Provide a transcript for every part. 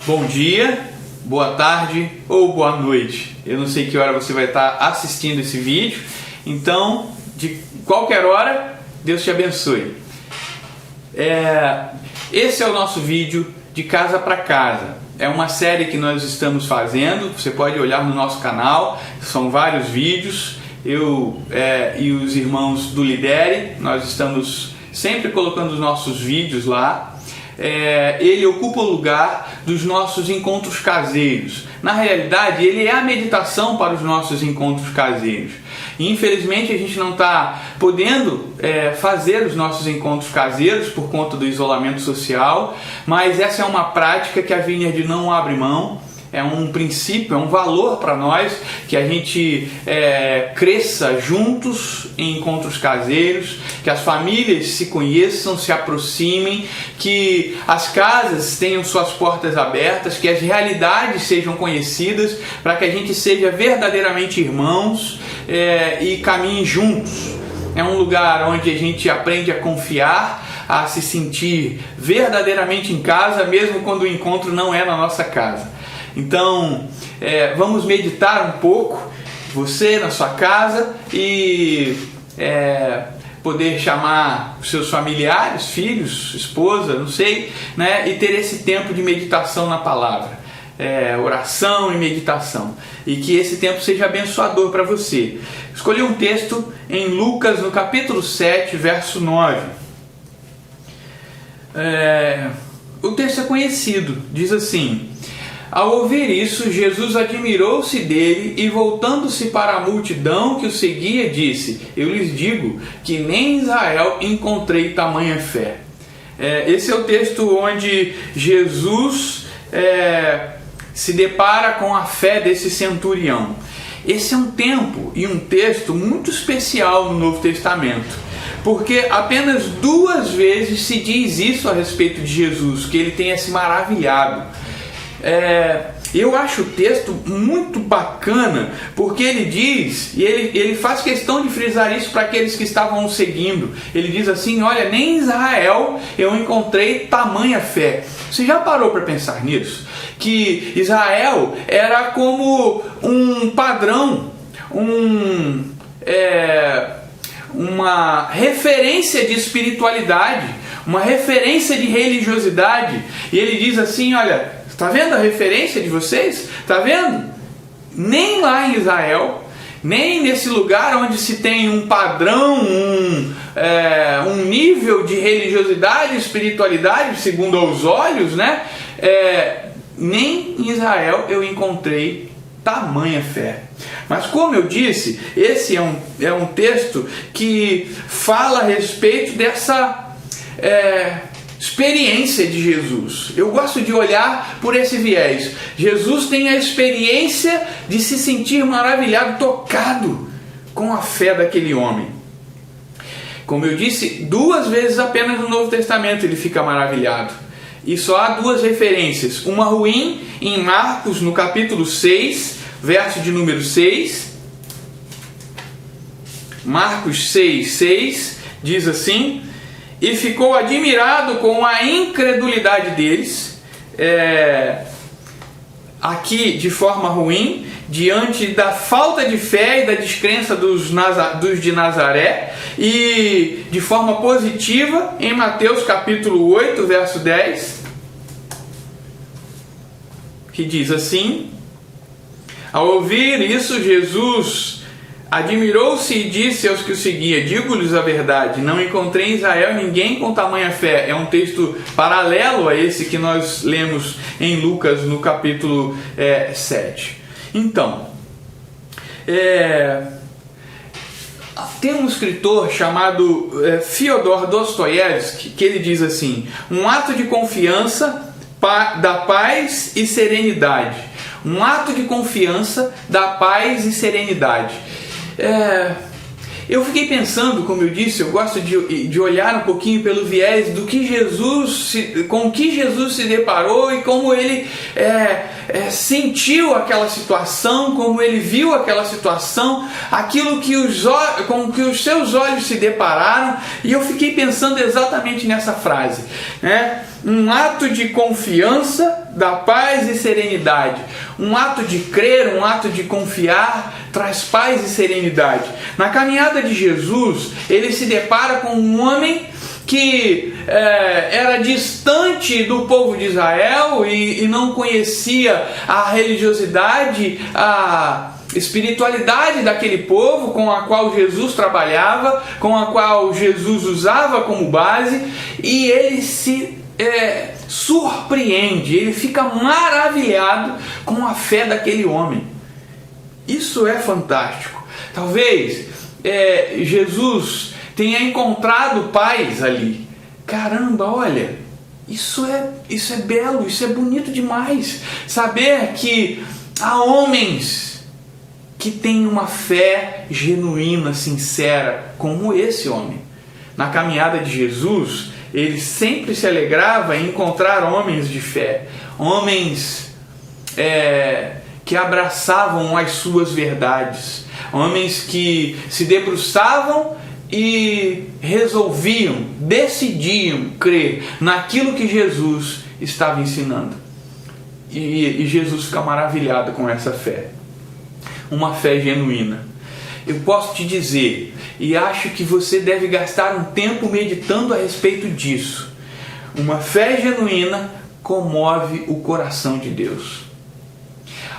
Bom dia, boa tarde ou boa noite. Eu não sei que hora você vai estar assistindo esse vídeo, então de qualquer hora, Deus te abençoe. Esse é o nosso vídeo de casa para casa. É uma série que nós estamos fazendo, você pode olhar no nosso canal, são vários vídeos. Eu e os irmãos do Lidere, nós estamos sempre colocando os nossos vídeos lá. Ele ocupa o lugar dos nossos encontros caseiros. Na realidade, ele é a meditação para os nossos encontros caseiros. E, infelizmente, a gente não está podendo fazer os nossos encontros caseiros por conta do isolamento social, mas essa é uma prática que a Vineyard não abre mão. É um princípio, é um valor para nós que a gente cresça juntos em encontros caseiros, que as famílias se conheçam, se aproximem, que as casas tenham suas portas abertas, que as realidades sejam conhecidas, para que a gente seja verdadeiramente irmãos e caminhe juntos. É um lugar onde a gente aprende a confiar, a se sentir verdadeiramente em casa, mesmo quando o encontro não é na nossa casa. Então, vamos meditar um pouco, você na sua casa, e poder chamar os seus familiares, filhos, esposa, não sei, né? E ter esse tempo de meditação na palavra, oração e meditação. E que esse tempo seja abençoador para você. Escolhi um texto em Lucas, no capítulo 7, verso 9. O texto é conhecido, diz assim: ao ouvir isso, Jesus admirou-se dele e, voltando-se para a multidão que o seguia, disse: eu lhes digo que nem em Israel encontrei tamanha fé. Esse é o texto onde Jesus se depara com a fé desse centurião. Esse é um tempo e um texto muito especial no Novo Testamento, porque apenas 2 vezes se diz isso a respeito de Jesus, que ele tenha se maravilhado. Eu acho o texto muito bacana, porque ele diz, e ele faz questão de frisar isso para aqueles que estavam o seguindo. Ele diz assim: olha, nem em Israel eu encontrei tamanha fé. Você já parou para pensar nisso? Que Israel era como um padrão, uma referência de espiritualidade, uma referência de religiosidade. E ele diz assim: olha, está vendo a referência de vocês? Está vendo? Nem lá em Israel, nem nesse lugar onde se tem um padrão, um nível de religiosidade e espiritualidade, segundo aos olhos, né? Nem em Israel eu encontrei tamanha fé. Mas, como eu disse, esse é um texto que fala a respeito dessa experiência de Jesus. Eu gosto de olhar por esse viés. Jesus tem a experiência de se sentir maravilhado, tocado com a fé daquele homem. Como eu disse, 2 vezes apenas no Novo Testamento ele fica maravilhado. E só há 2 referências. Uma ruim em Marcos, no capítulo 6, verso de número 6. Marcos 6 diz assim: e ficou admirado com a incredulidade deles, aqui de forma ruim, diante da falta de fé e da descrença dos de Nazaré, e de forma positiva em Mateus capítulo 8, verso 10, que diz assim: ao ouvir isso, Jesus admirou-se e disse aos que o seguiam: digo-lhes a verdade, não encontrei em Israel ninguém com tamanha fé. É um texto paralelo a esse que nós lemos em Lucas no capítulo 7. Então, tem um escritor chamado Fyodor Dostoiévski, que ele diz assim: um ato de confiança da paz e serenidade. Um ato de confiança da paz e serenidade. eu fiquei pensando, como eu disse, eu gosto de olhar um pouquinho pelo viés do que com o que Jesus se deparou e como ele sentiu aquela situação, como ele viu aquela situação, aquilo com que os seus olhos se depararam, e eu fiquei pensando exatamente nessa frase, né? Um ato de confiança dá paz e serenidade. Um ato de crer, um ato de confiar traz paz e serenidade. Na caminhada de Jesus, ele se depara com um homem que era distante do povo de Israel e não conhecia a religiosidade, a espiritualidade daquele povo com a qual Jesus trabalhava, com a qual Jesus usava como base, e ele se surpreende, ele fica maravilhado com a fé daquele homem. Isso é fantástico. Talvez Jesus tenha encontrado paz ali. Caramba, olha, isso é belo, isso é bonito demais. Saber que há homens que têm uma fé genuína, sincera, como esse homem. Na caminhada de Jesus, ele sempre se alegrava em encontrar homens de fé, homens que abraçavam as suas verdades, homens que se debruçavam e decidiam crer naquilo que Jesus estava ensinando. E Jesus fica maravilhado com essa fé, uma fé genuína. Eu posso te dizer, e acho que você deve gastar um tempo meditando a respeito disso, uma fé genuína comove o coração de Deus.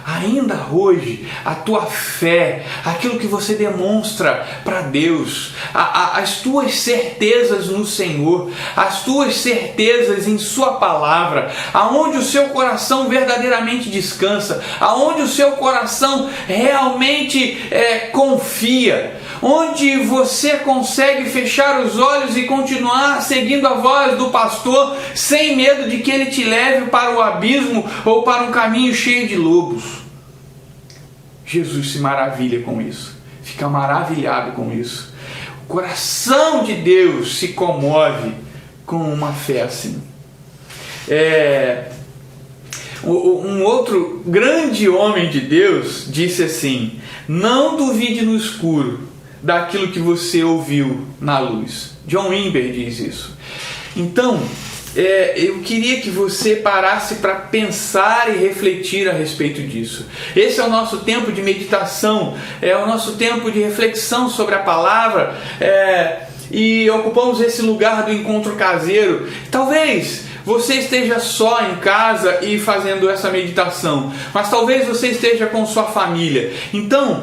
Ainda hoje, a tua fé, aquilo que você demonstra para Deus, as tuas certezas no Senhor, as tuas certezas em Sua palavra, aonde o seu coração verdadeiramente descansa, aonde o seu coração realmente confia, onde você consegue fechar os olhos e continuar seguindo a voz do pastor sem medo de que ele te leve para o abismo ou para um caminho cheio de lobos. Jesus se maravilha com isso, fica maravilhado com isso. O coração de Deus se comove com uma fé assim. Um outro grande homem de Deus disse assim: não duvide no escuro daquilo que você ouviu na luz. John Wimber diz isso. Então, eu queria que você parasse para pensar e refletir a respeito disso. Esse é o nosso tempo de meditação, é o nosso tempo de reflexão sobre a palavra, e ocupamos esse lugar do encontro caseiro. Talvez você esteja só em casa e fazendo essa meditação, mas talvez você esteja com sua família. Então,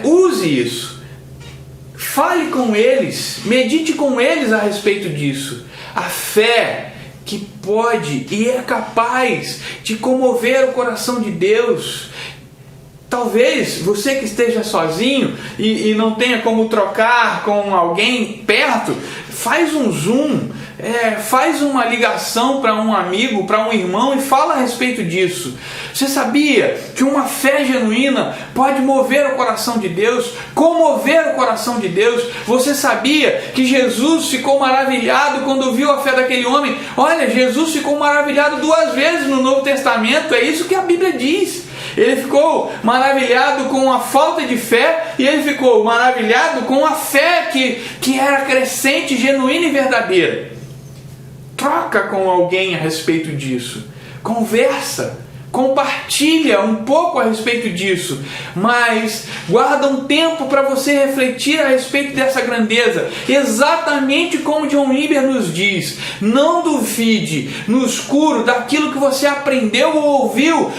use isso. Fale com eles, medite com eles a respeito disso. A fé que pode e é capaz de comover o coração de Deus. Talvez você que esteja sozinho e não tenha como trocar com alguém perto, faz um Zoom, faz uma ligação para um amigo, para um irmão e fala a respeito disso. Você sabia que uma fé genuína pode mover o coração de Deus, comover o coração de Deus? Você sabia que Jesus ficou maravilhado quando viu a fé daquele homem? Olha, Jesus ficou maravilhado 2 vezes no Novo Testamento, é isso que a Bíblia diz. Ele ficou maravilhado com a falta de fé e ele ficou maravilhado com a fé que era crescente, genuína e verdadeira. Troca com alguém a respeito disso. Conversa. Compartilha um pouco a respeito disso, mas guarda um tempo para você refletir a respeito dessa grandeza, exatamente como John Wimber nos diz. Não duvide no escuro daquilo que você aprendeu ou ouviu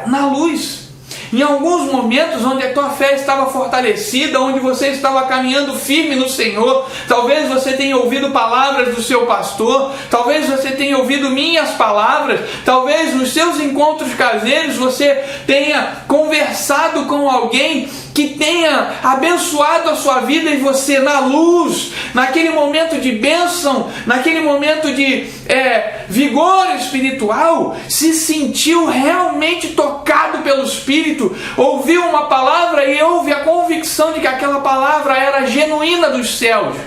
na luz. Em alguns momentos onde a tua fé estava fortalecida, onde você estava caminhando firme no Senhor, talvez você tenha ouvido palavras do seu pastor, talvez você tenha ouvido minhas palavras, talvez nos seus encontros caseiros você tenha conversado com alguém que tenha abençoado a sua vida, e você na luz, naquele momento de bênção, naquele momento de vigor espiritual, se sentiu realmente tocado pelo Espírito, ouviu uma palavra e houve a convicção de que aquela palavra era genuína dos céus.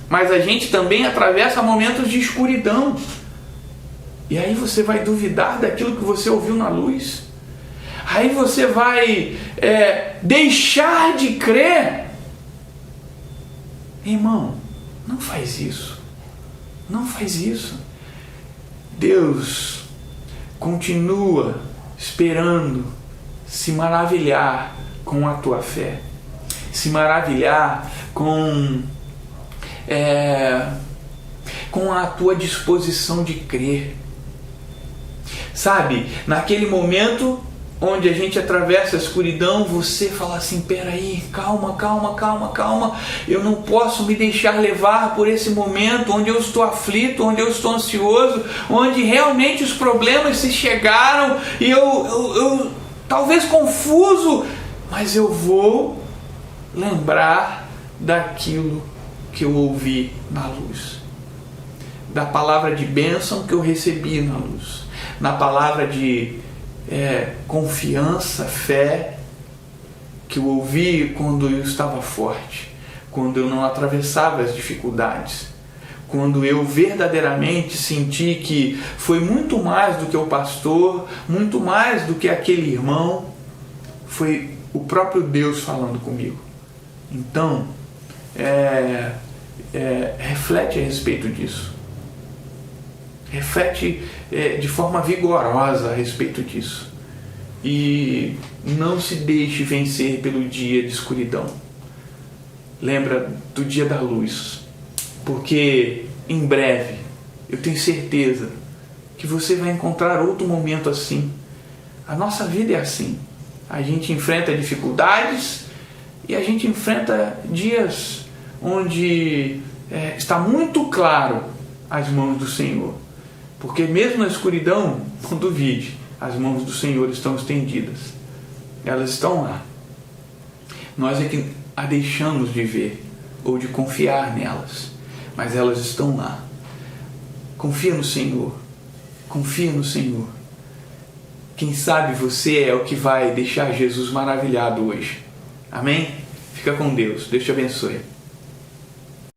Mas a gente também atravessa momentos de escuridão. E aí você vai duvidar daquilo que você ouviu na luz. Aí você vai deixar de crer. Irmão, não faz isso. Não faz isso. Deus continua esperando se maravilhar com a tua fé. Se maravilhar com a tua disposição de crer. Sabe, naquele momento onde a gente atravessa a escuridão, você fala assim, peraí, calma, eu não posso me deixar levar por esse momento onde eu estou aflito, onde eu estou ansioso, onde realmente os problemas se chegaram e eu talvez confuso, mas eu vou lembrar daquilo que eu ouvi na luz, da palavra de bênção que eu recebi na luz, na palavra de confiança, fé que eu ouvi quando eu estava forte, quando eu não atravessava as dificuldades, quando eu verdadeiramente senti que foi muito mais do que o pastor, muito mais do que aquele irmão, foi o próprio Deus falando comigo. Então, reflete a respeito disso. Reflete de forma vigorosa a respeito disso. E não se deixe vencer pelo dia de escuridão. Lembra do dia da luz. Porque em breve, eu tenho certeza que você vai encontrar outro momento assim. A nossa vida é assim. A gente enfrenta dificuldades e a gente enfrenta dias onde está muito claro as mãos do Senhor. Porque mesmo na escuridão, não duvide, as mãos do Senhor estão estendidas. Elas estão lá. Nós é que a deixamos de ver ou de confiar nelas. Mas elas estão lá. Confia no Senhor. Confia no Senhor. Quem sabe você é o que vai deixar Jesus maravilhado hoje. Amém? Fica com Deus. Deus te abençoe.